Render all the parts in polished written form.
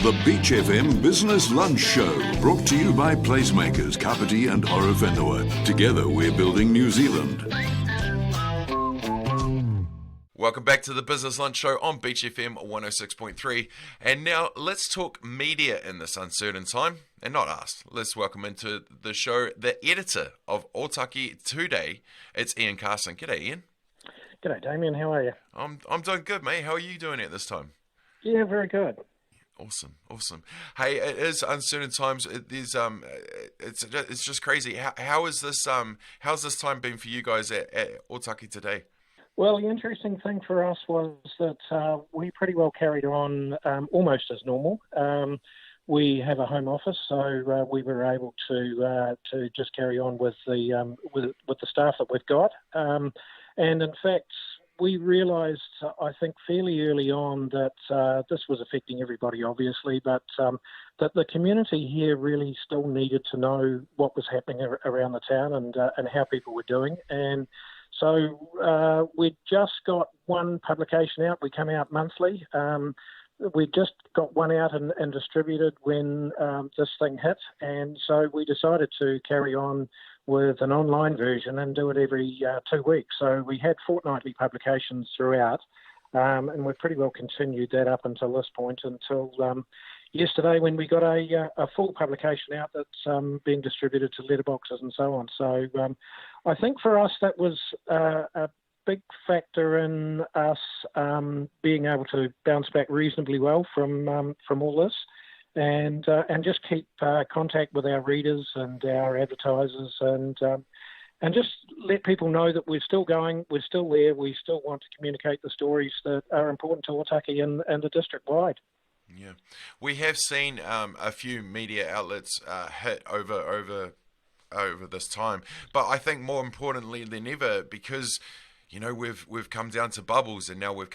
The Beach FM Business Lunch Show, brought to you by PlaceMakers Kapiti Horowhenua. Together we're building New Zealand. Welcome back to the Business Lunch Show on Beach FM 106.3. And now let's talk media in this uncertain time. And not us. Let's welcome into the show the editor of Otaki Today. It's Carson. G'day, Ian. G'day, Damian. How are you? I'm doing good, mate. How are you doing at this time? Yeah, very good. Awesome. Hey, it is uncertain times. It's just crazy. How's this time been for you guys at Otaki Today? Well, the interesting thing for us was that we pretty well carried on almost as normal. We have a home office, so we were able to just carry on with the staff that we've got. And in fact, we realised, I think, fairly early on that this was affecting everybody, obviously, but that the community here really still needed to know what was happening around the town and how people were doing. And so we just got one publication out. We come out monthly. We just got one out and distributed when this thing hit. And so we decided to carry on with an online version and do it every 2 weeks. So we had fortnightly publications throughout, and we've pretty well continued that up until this point, until yesterday when we got a full publication out that's being distributed to letterboxes and so on. So I think for us that was a big factor in us being able to bounce back reasonably well from all this. And just keep contact with our readers and our advertisers, and just let people know that we're still going, we're still there, we still want to communicate the stories that are important to Otaki and the district wide. Yeah, we have seen a few media outlets hit over this time, but I think more importantly than ever, because we've come down to bubbles, and now we're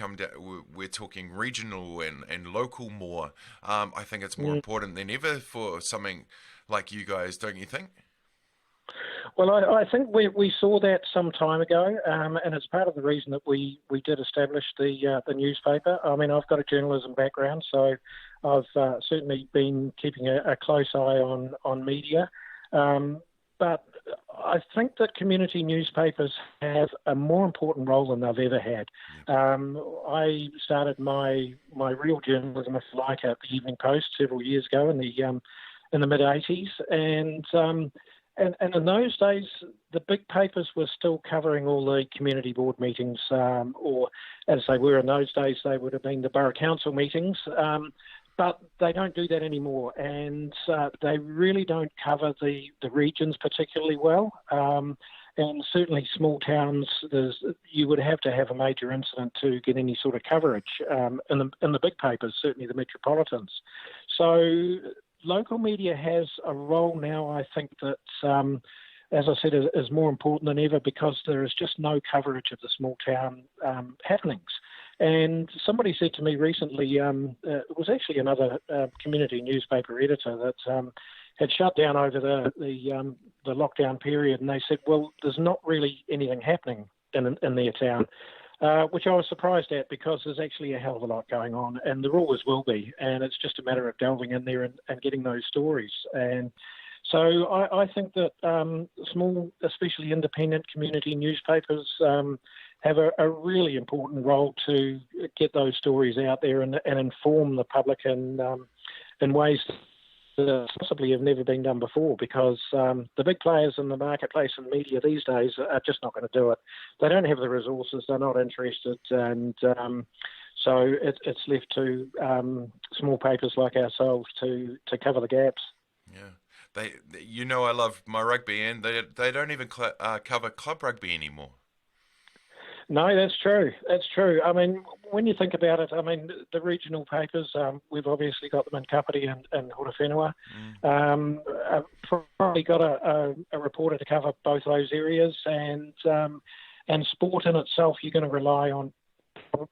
talking regional and local more. I think it's more important than ever for something like you guys, don't you think? Well, I think we saw that some time ago, and it's part of the reason that we did establish the newspaper. I mean, I've got a journalism background, so I've certainly been keeping a close eye on media. But I think that community newspapers have a more important role than they've ever had. I started my real journalism, if you like, at the Evening Post several years ago in the mid-'80s, and in those days, the big papers were still covering all the community board meetings, or as they were in those days, they would have been the borough council meetings. But they don't do that anymore, and they really don't cover the regions particularly well. And certainly small towns, you would have to have a major incident to get any sort of coverage in the big papers, certainly the metropolitans. So local media has a role now, I think, that, as I said, is more important than ever, because there is just no coverage of the small town happenings. And somebody said to me recently, it was actually another community newspaper editor that had shut down over the lockdown period, and they said, well, there's not really anything happening in their town, which I was surprised at, because there's actually a hell of a lot going on, and there always will be, and it's just a matter of delving in there and getting those stories. And so I think that small, especially independent community newspapers have a really important role to get those stories out there and inform the public in ways that possibly have never been done before, because the big players in the marketplace and media these days are just not going to do it. They don't have the resources, they're not interested, and so it's left to small papers like ourselves to cover the gaps. Yeah. I love my rugby, and they don't even cover club rugby anymore. No, that's true. That's true. I mean, when you think about it, I mean, the regional papers, we've obviously got them in Kapiti and Horowhenua. Probably got a reporter to cover both those areas, and sport in itself, you're going to rely on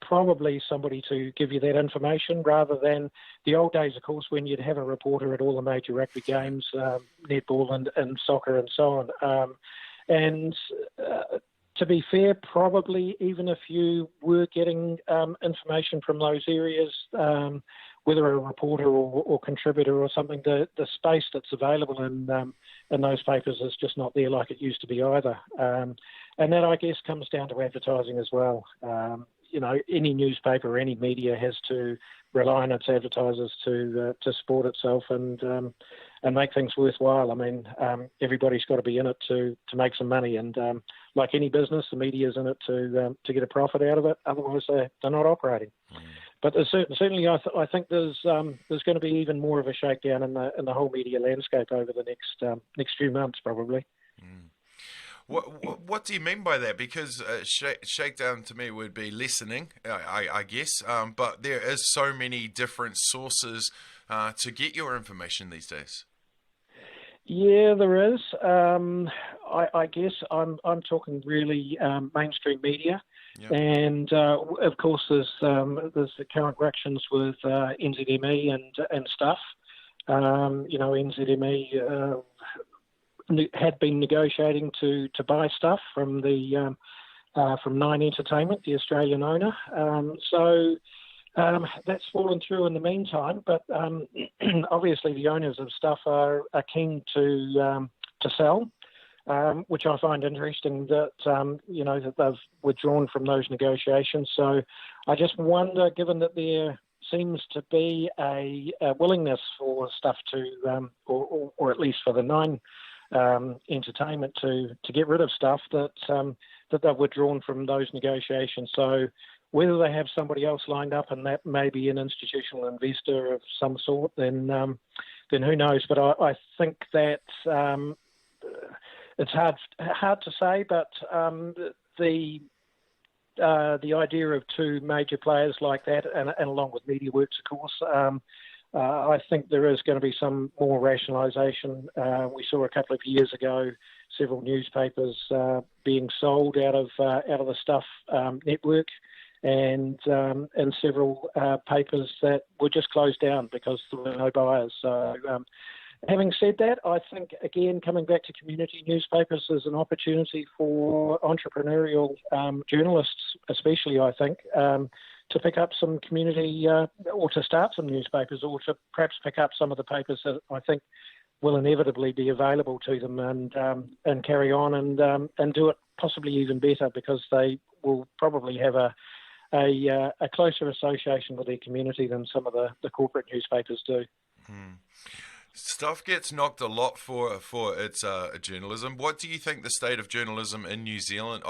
probably somebody to give you that information, rather than the old days, of course, when you'd have a reporter at all the major rugby games, netball and soccer and so on. To be fair, probably even if you were getting information from those areas, whether a reporter or contributor or something, the space that's available in those papers is just not there like it used to be either. And that, I guess, comes down to advertising as well. Any newspaper or any media has to rely on its advertisers to support itself and make things worthwhile. I mean, everybody's got to be in it to make some money, and like any business, the media's in it to get a profit out of it. Otherwise, they're not operating. But certainly, I think there's going to be even more of a shakedown in the whole media landscape over the next few months, probably. What do you mean by that? Because shakedown to me would be lessening, I guess. But there is so many different sources to get your information these days. Yeah, there is. I guess I'm talking really mainstream media, yep. And of course there's the current ructions with NZME and stuff. NZME had been negotiating to buy stuff from from Nine Entertainment, the Australian owner. That's fallen through in the meantime, but obviously the owners of stuff are keen to sell, which I find interesting that that they've withdrawn from those negotiations. So I just wonder, given that there seems to be a willingness for stuff to, or at least for the Nine Entertainment to get rid of stuff, that they've withdrawn from those negotiations. So whether they have somebody else lined up, and that may be an institutional investor of some sort, then who knows? But I think that it's hard to say. But the idea of two major players like that, and along with MediaWorks, of course, I think there is going to be some more rationalisation. We saw a couple of years ago several newspapers being sold out of the Stuff network, and several papers that were just closed down because there were no buyers. So having said that, I think, again, coming back to community newspapers, there's an opportunity for entrepreneurial journalists, especially, I think, to pick up some community or to start some newspapers, or to perhaps pick up some of the papers that I think will inevitably be available to them, and carry on and do it possibly even better, because they will probably have a closer association with their community than some of the corporate newspapers do. Stuff gets knocked a lot for its journalism. What do you think the state of journalism in New Zealand?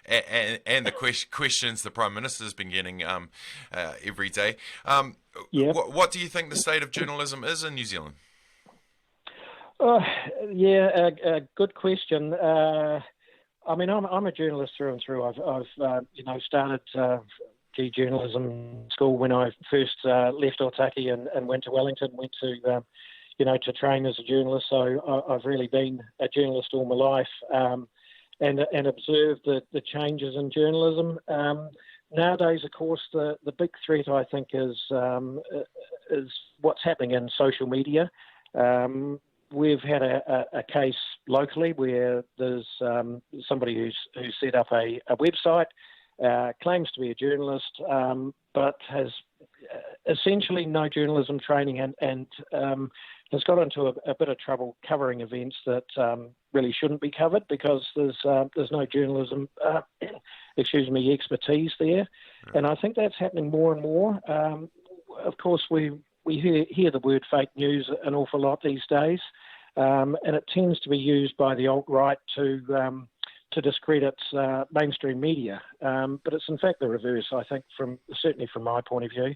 And the questions the Prime Minister's been getting every day. What do you think the state of journalism is in New Zealand? A good question. I mean, I'm a journalist through and through. I've started journalism school when I first left Otaki and went to Wellington. Went to train as a journalist. So I've really been a journalist all my life, and observed the changes in journalism. Nowadays, of course, the big threat, I think, is what's happening in social media. We've had a case locally where there's somebody who's set up a website, claims to be a journalist, but has essentially no journalism training, and has got into a bit of trouble covering events that really shouldn't be covered, because there's no journalism expertise there. And I think that's happening more and more. Of course, we hear the word fake news an awful lot these days, and it tends to be used by the alt-right to discredit mainstream media. But it's in fact the reverse, I think, certainly from my point of view.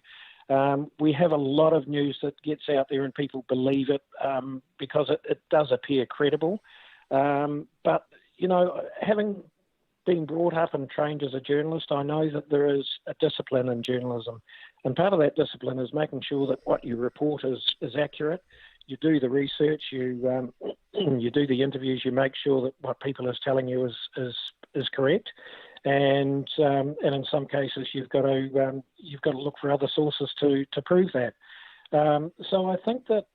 We have a lot of news that gets out there and people believe it because it does appear credible. But, having been brought up and trained as a journalist, I know that there is a discipline in journalism. And part of that discipline is making sure that what you report is accurate. You do the research, you do the interviews, you make sure that what people are telling you is correct. And in some cases, you've got to look for other sources to prove that. So I think that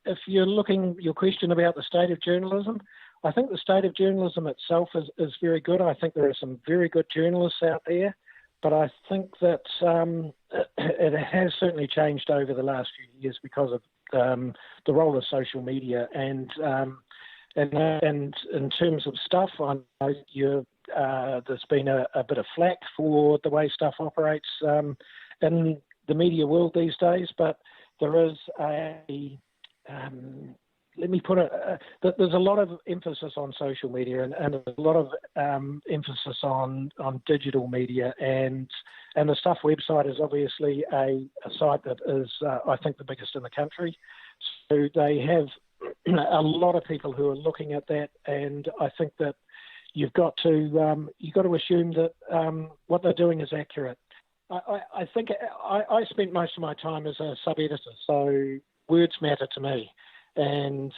if you're your question about the state of journalism, I think the state of journalism itself is very good. I think there are some very good journalists out there, but I think that it has certainly changed over the last few years because of the role of social media and in terms of stuff. I know there's been a bit of flack for the way stuff operates in the media world these days, but there is let me put it, there's a lot of emphasis on social media and a lot of emphasis on digital media, and the Stuff website is obviously a site that is, I think, the biggest in the country. So they have a lot of people who are looking at that, and I think that you've got to assume that what they're doing is accurate. I think I spent most of my time as a sub-editor, so words matter to me. And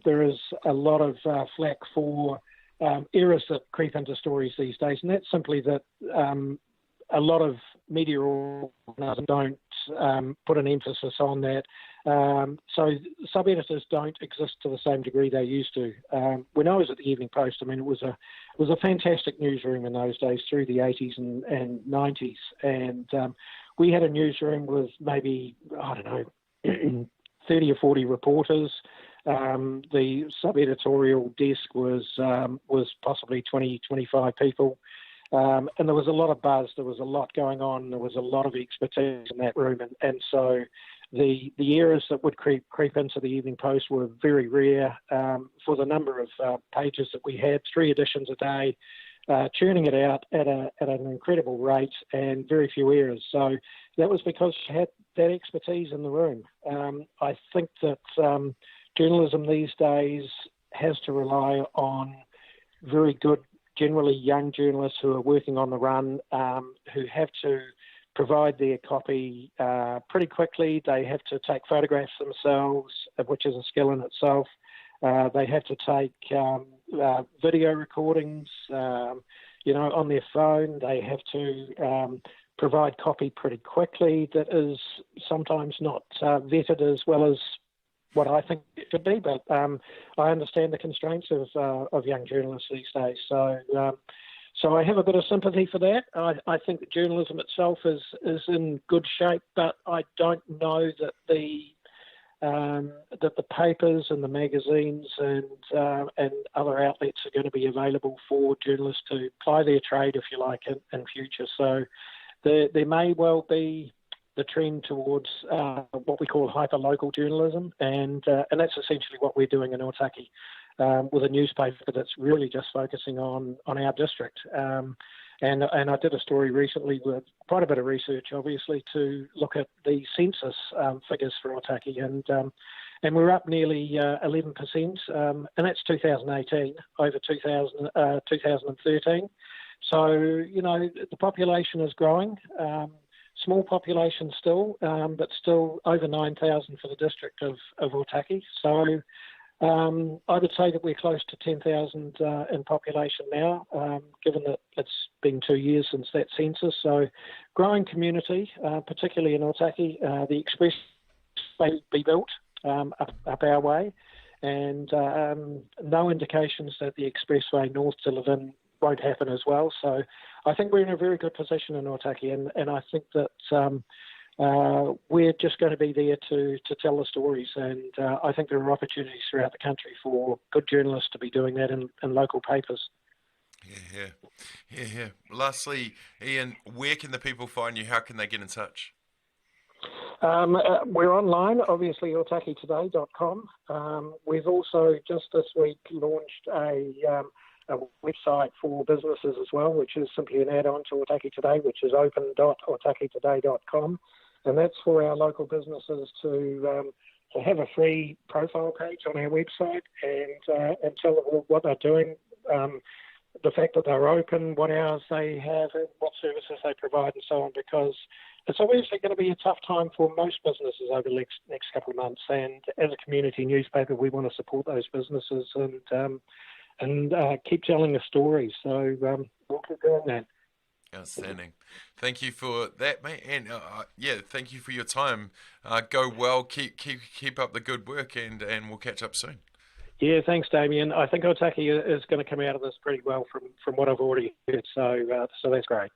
there is a lot of flack for errors that creep into stories these days, and that's simply that a lot of media organisers don't put an emphasis on that. So sub-editors don't exist to the same degree they used to. When I was at the Evening Post, I mean, it was a fantastic newsroom in those days through the 80s and 90s, and we had a newsroom with maybe, I don't know, 30 or 40 reporters. The sub-editorial desk was possibly 20, 25 people. And there was a lot of buzz, there was a lot going on, there was a lot of expertise in that room. And so the errors that would creep into the Evening Post were very rare for the number of pages that we had, 3 editions a day, churning it out at an incredible rate and very few errors. So that was because you had that expertise in the room. I think that journalism these days has to rely on very good, generally young journalists who are working on the run, who have to provide their copy pretty quickly. They have to take photographs themselves, which is a skill in itself. They have to take video recordings, on their phone. They have to provide copy pretty quickly that is sometimes not vetted as well as what I think it should be. But I understand the constraints of young journalists these days. So I have a bit of sympathy for that. I think that journalism itself is in good shape, but I don't know that the papers and the magazines and other outlets are going to be available for journalists to ply their trade, if you like, in future. So there may well be the trend towards what we call hyper-local journalism, and that's essentially what we're doing in Otaki with a newspaper that's really just focusing on our district. And I did a story recently with quite a bit of research, obviously, to look at the census figures for Otaki, and we're up nearly 11%, and that's 2018 over 2013. So, the population is growing. Small population still, but still over 9,000 for the district of Otaki. So I would say that we're close to 10,000 in population now, given that it's been 2 years since that census. So growing community, particularly in Otaki. The express may be built up our way, and no indications that the expressway north to Levin won't happen as well. So I think we're in a very good position in Otaki, and I think that we're just going to be there to tell the stories, and I think there are opportunities throughout the country for good journalists to be doing that in local papers. Yeah. Lastly, Ian, where can the people find you? How can they get in touch? We're online, obviously, otakitoday.com. We've also just this week launched a website for businesses as well, which is simply an add-on to Otaki Today, which is open.otakitoday.com. And that's for our local businesses to have a free profile page on our website and tell the world what they're doing, the fact that they're open, what hours they have, and what services they provide, and so on, because it's obviously going to be a tough time for most businesses over the next couple of months. And as a community newspaper, we want to support those businesses and keep telling the story. So we'll keep doing that. Outstanding. Thank you for that, mate. And thank you for your time. Go well. Keep up the good work, and we'll catch up soon. Yeah, thanks, Damian. I think Otaki is going to come out of this pretty well from what I've already heard. So that's great.